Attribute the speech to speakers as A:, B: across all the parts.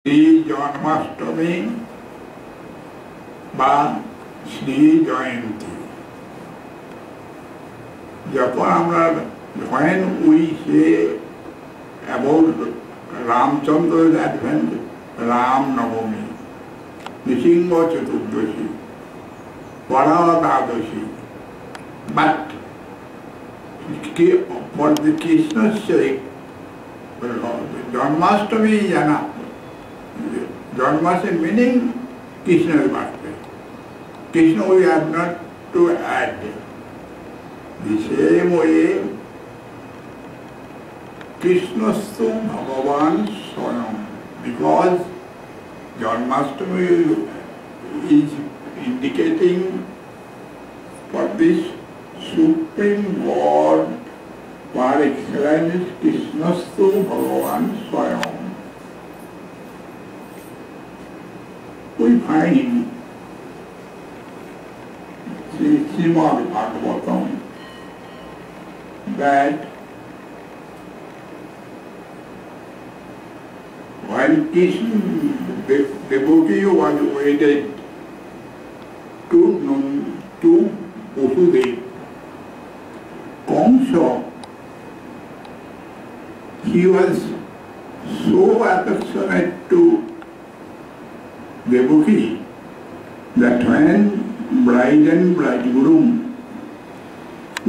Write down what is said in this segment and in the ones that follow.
A: শ্রী জন্মাষ্টমী বা শ্রী জয়ন্তী। যখন আমরা when we say about Ramchandra's advent, Ram Navami, Nisingha Chaturdashi, Varadadashi, but for the Krishna's sake, Janmashtami is enough. Janmashtami meaning Krishna's birthday. Krishna we have not to add. The same way, Krishnastu Bhagavan Swayam, because Janmashtami is indicating for this Supreme God par excellence, Krishnastu Bhagavan Swayam. We find Srimad Bhagavatam that while Krishna, the devotee was wedded to Vasudeva, Kamsa, he was so affectionate to devotee that when bride and bridegroom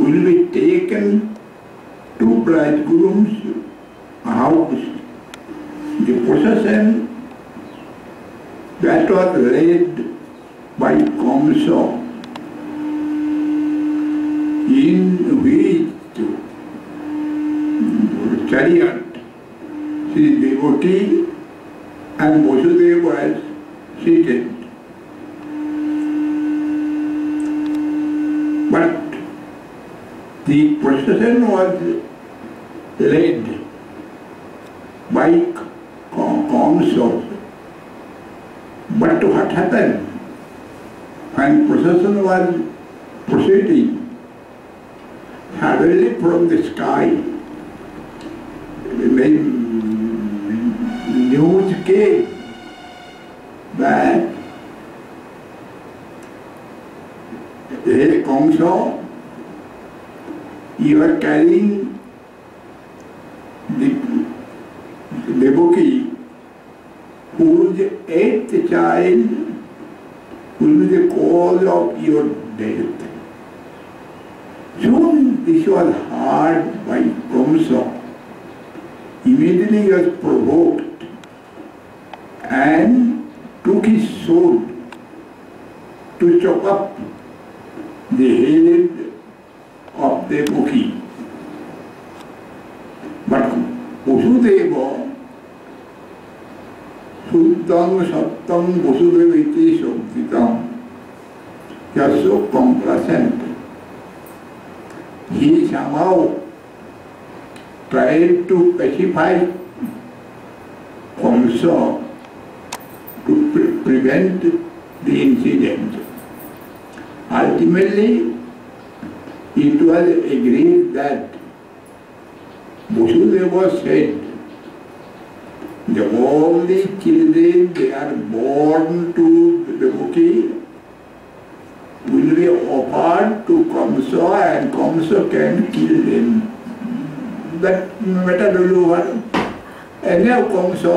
A: will be taken to bridegroom's house, the procession that was led by Kamsa, in which chariot the devotee and Vasudeva was seated. But the procession was led by Kamsa. But what happened? When procession was proceeding, suddenly from the sky, the news came that hey Kamsa, you are carrying the devotee whose eighth child will be the cause of your death. Soon this was heard by Kamsa. Immediately he was provoked and took his sword to chop up the head of the devotee. But Vasudeva, Suddham Sattam Vasudeva iti Shabditam, he was so complacent. He somehow tried to pacify Kamsa to prevent the incident. Ultimately, it was agreed that Vasudeva said that all the children they are born to the devotee will be offered to Kamsa and Kamsa can kill them. That matter will do what? And now Kamsa,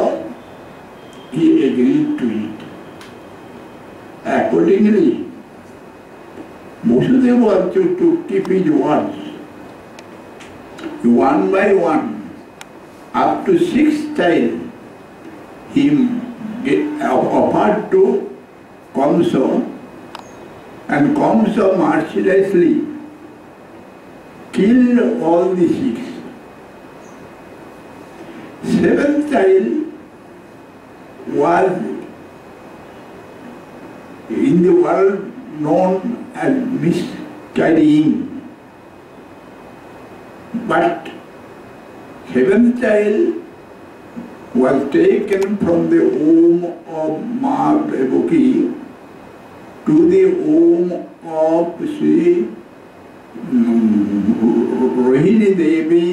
A: he agreed to it. Accordingly, Vasudeva wanted to keep his words. One by one, up to 6 child, he offered to Kamsa, and Kamsa mercilessly killed all the 6. 7th child was in the world known as miscarrying. But 7th child was taken from the womb of Ma Devaki to the womb of Sri Rohini Devi,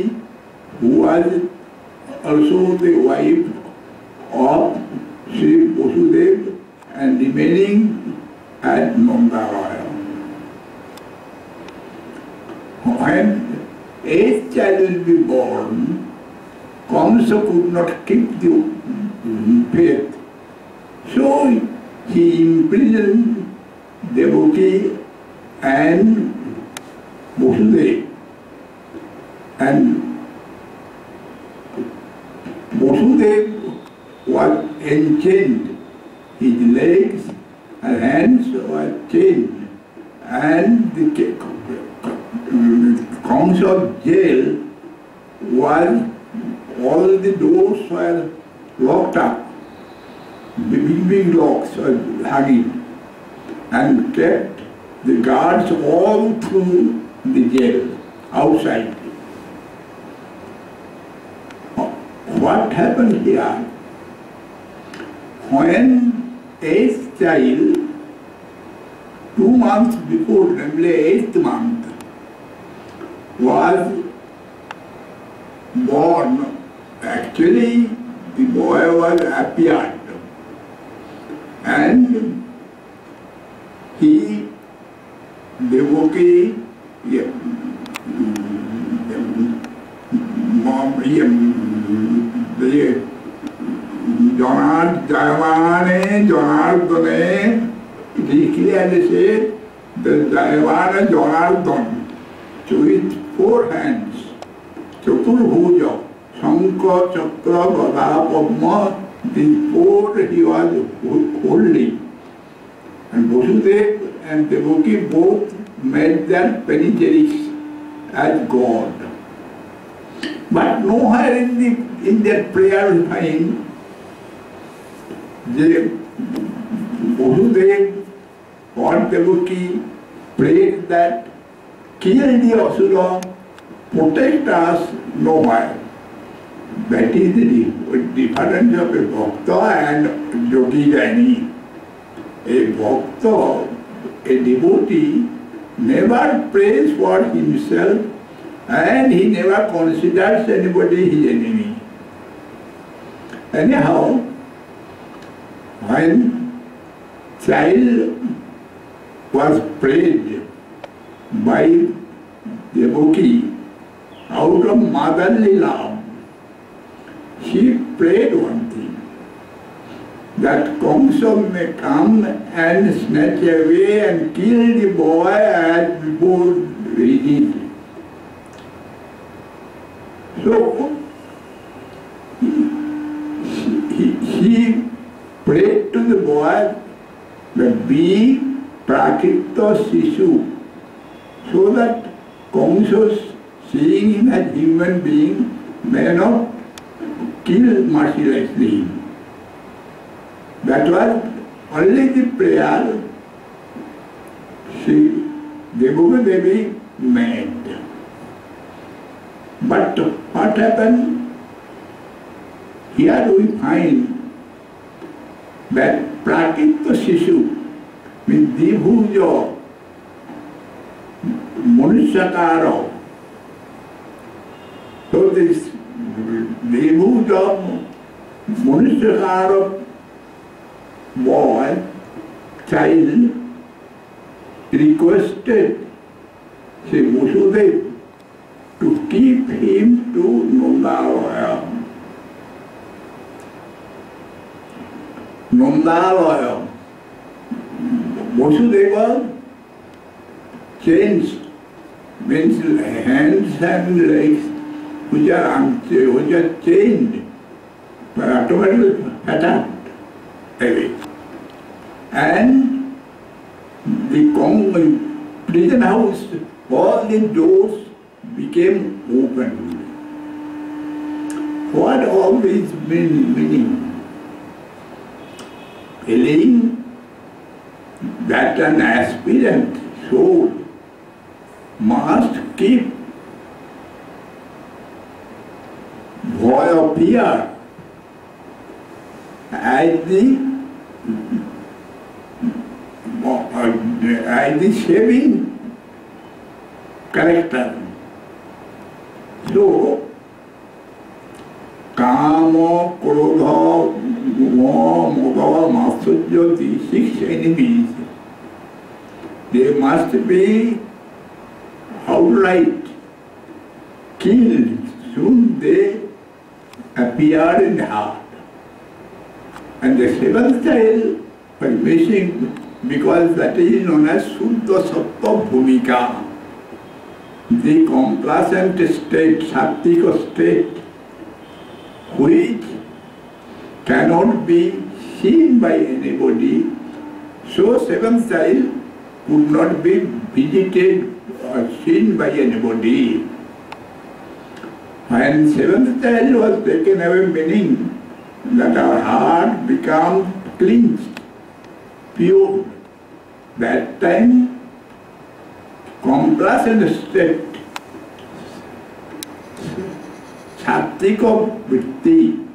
A: who was also the wife of Vasudeva and remaining at Nandalaya. When eighth child will be born, Kamsa could not keep the faith. So he imprisoned Devaki and Vasudeva. And Vasudeva was enchained. His legs and hands were chained. And the Kamsa's jail was, all the doors were locked up. Big locks were hanging and kept the guards all through the jail, outside. What happened here? When eighth child, 2 months before, namely 8th month, was born, actually the boy was appeared. And he, Devaki, Janardane, he clearly said, the Jayavana Janardhan, so with 4 hands, Chaturabhuja, Shankha, Chakra, Gada, Padma, these 4 he was holding. And Vasudeva and Devaki both made their panegyrics as God. But nowhere in their prayer we find Vasudeva or Devaki prayed that kill the Asura, protect us, nowhere. That is the difference of a Bhakta and Yogi Jnani. A Bhakta, a devotee, never prays for himself and he never considers anybody his enemy. Anyhow, when child was prayed by Devaki out of motherly love, she prayed one thing, that Kamsa may come and snatch away and kill the boy as before he did. So, she prayed to the boy that be Prakita Sishu, so that Kamsa, seeing him as human being, may not kill mercilessly. That was only the prayer Devaki Devi made. But what happened? Here we find that Prakita Sishu means Dibhuja, Manushakara. So this Dibhuja, Manushakara boy, child, requested Vasudeva to keep him to Nandalaya. Nandalaya. Vasudeva changed, means hands and legs which are chained, but automatically attached away. And the prison house, all the doors became open. What all this meaning? Feeling that an aspirant soul must keep void of fear as the saving character. So, Kama, Krodha, Mogava, Matsujya, the 6 enemies, they must be outright killed. Soon they appeared in the heart. And the 7th child was missing because that is known as Suddha Sattva Bhumika, the complacent state, Sattvika state, which cannot be seen by anybody. So 7th child could not be visited or seen by anybody. When 7th child was taken away, meaning that our heart becomes cleansed, pure. That time, complacent state, Sattvika vritti,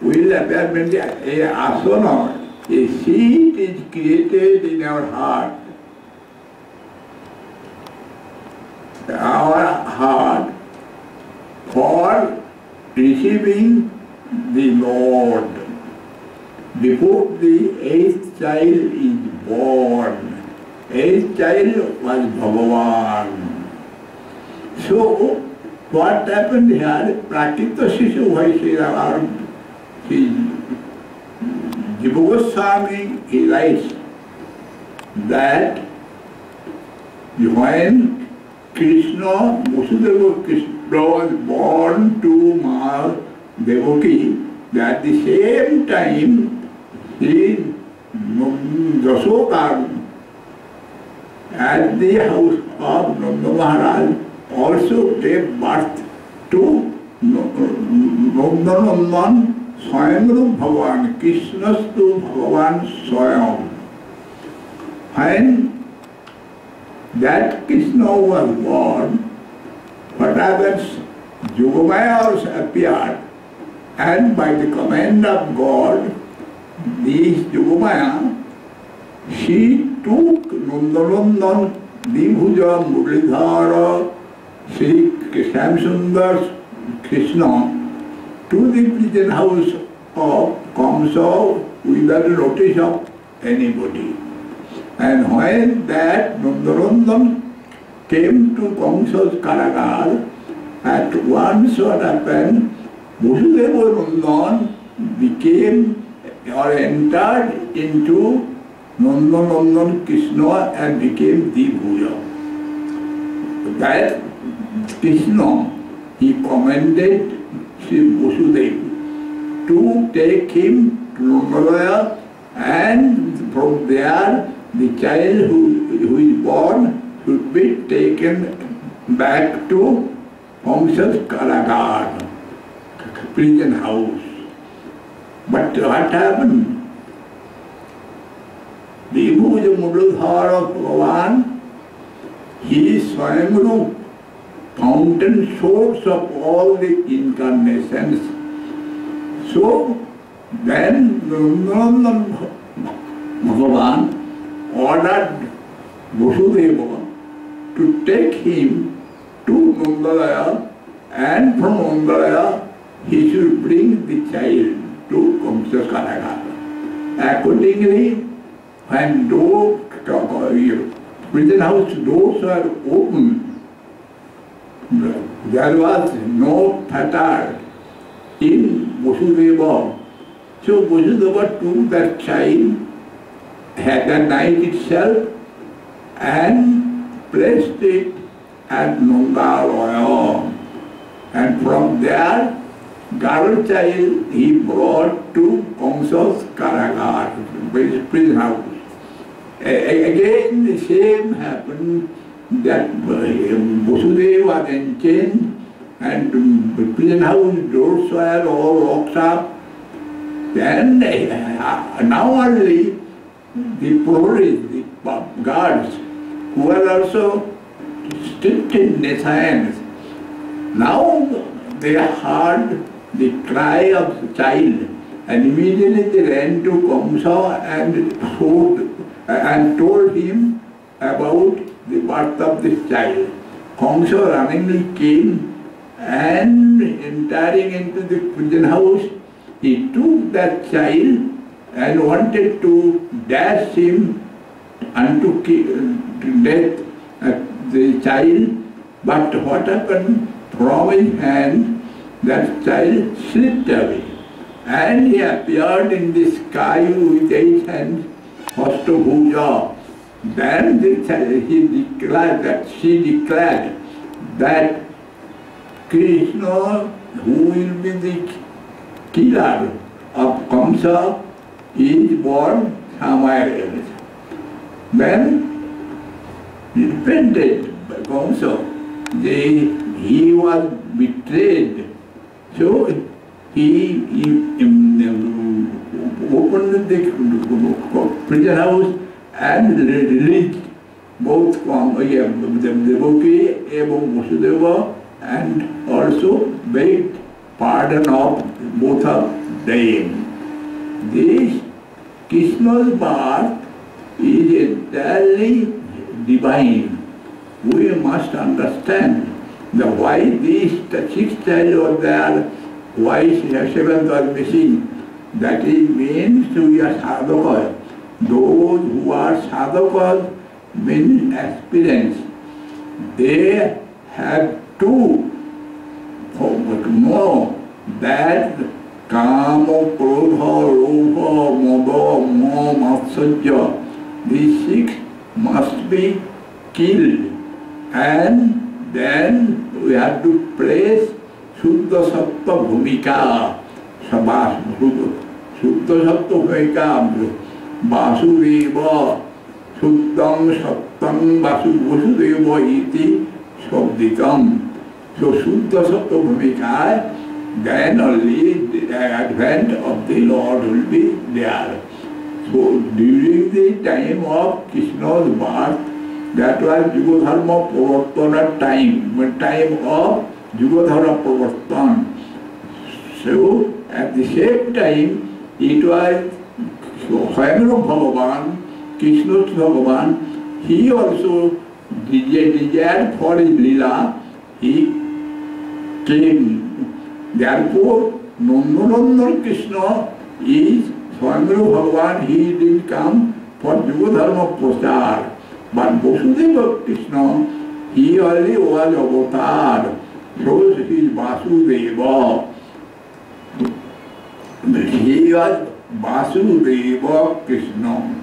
A: will appear when the asana, a seat is created in our heart. Our heart for receiving the Lord. Before the 8th child is born, 8th child was Bhagavan. So, what happened here? Prakita Shishu Vaishyara, Jiva Goswami, he writes that when Krishna, Vasudeva Krishna was born to Ma Devaki, at the same time, Jashoda at the house of Nanda Maharaj also gave birth to Nandanandan Swayamrup Bhagavan, Krishnastu Bhagavan Swayam. When that Krishna was born, what happens? Yogamaya also appeared, and by the command of God, this Yogamaya, she took Nandanandan, Dibhuja, Muralidhara, Sri Shyamsundar Krishna to the prison house of Kamsa without notice of anybody. And when that Nandanandan came to Kamsa's Karagar, at once what happened, Vasudeva Nandan became or entered into Nandanandan Krishna and became Dibhuja. That Krishna, he commanded Sri Vasudeva to take him to Nandanaya, and from there the child who is born should be taken back to Kamsa's Karagar, prison house. But what happened? The Dibhuja Muralidhara Bhagavan, he is Swayamrup, fountain source of all the incarnations. So then Nandanandan Bhagavan ordered Vasudeva to take him to Nandalaya, and from Nandalaya he should bring the child to Kamsa Karagar. Accordingly, when prison house doors were open, there was no fetter in Vasudeva. So Vasudeva took that child at the night itself and placed it at Nangalaya. And from there, girl child he brought to Kamsa's Karagar, prison house. Again the same happened, that Vasudeva was enchained and the prison house doors were all locked up. Then now only the police, the guards, who were also strict in their science, now they heard the cry of the child, and immediately they ran to Kamsa and told him about the birth of this child. Kamsa runningly came and entering into the prison house, he took that child and wanted to dash him unto death, the child, but what happened? From his hand, that child slipped away, and he appeared in the sky with 8 hands, Hashtabhuja. Then she declared that Krishna, who will be the killer of Kamsa, is born somewhere else. Then he repented by Kamsa. He was betrayed. So he opened the prison house and released both Devaki and Vasudeva, and also begged pardon of both of them. This Krishna's birth is entirely divine. We must understand why these 6 child were there, why 7th was missing. That is means we are sadhakas. Those who are sadhakas, means aspirants, they have to know that kama, krodha, lobha, moda, moha, matsarya, these 6 must be killed. And then we have to place Shuddha Sattva Bhumika, Shuddha Sattva Bhumika, Vasudeva, Shuddham Sattam Vasudeva iti Shabdikam. So Shuddha Sattva Bhumika, then only the advent of the Lord will be there. So during the time of Krishna's birth, that was Yugadharma Pravartana time of Yugadharma Pravartana. So at the same time, it was Swayamru Bhagavan, Krishna's Bhagavan, he also desired for his Leela, he came. Therefore, Nandanandan Krishna is Swayamru Bhagavan, he didn't come for Yugadharma Prasar. But Vasudeva Krishna, he only was avatar, so he is Vasudeva. He was Vasudeva Krishna.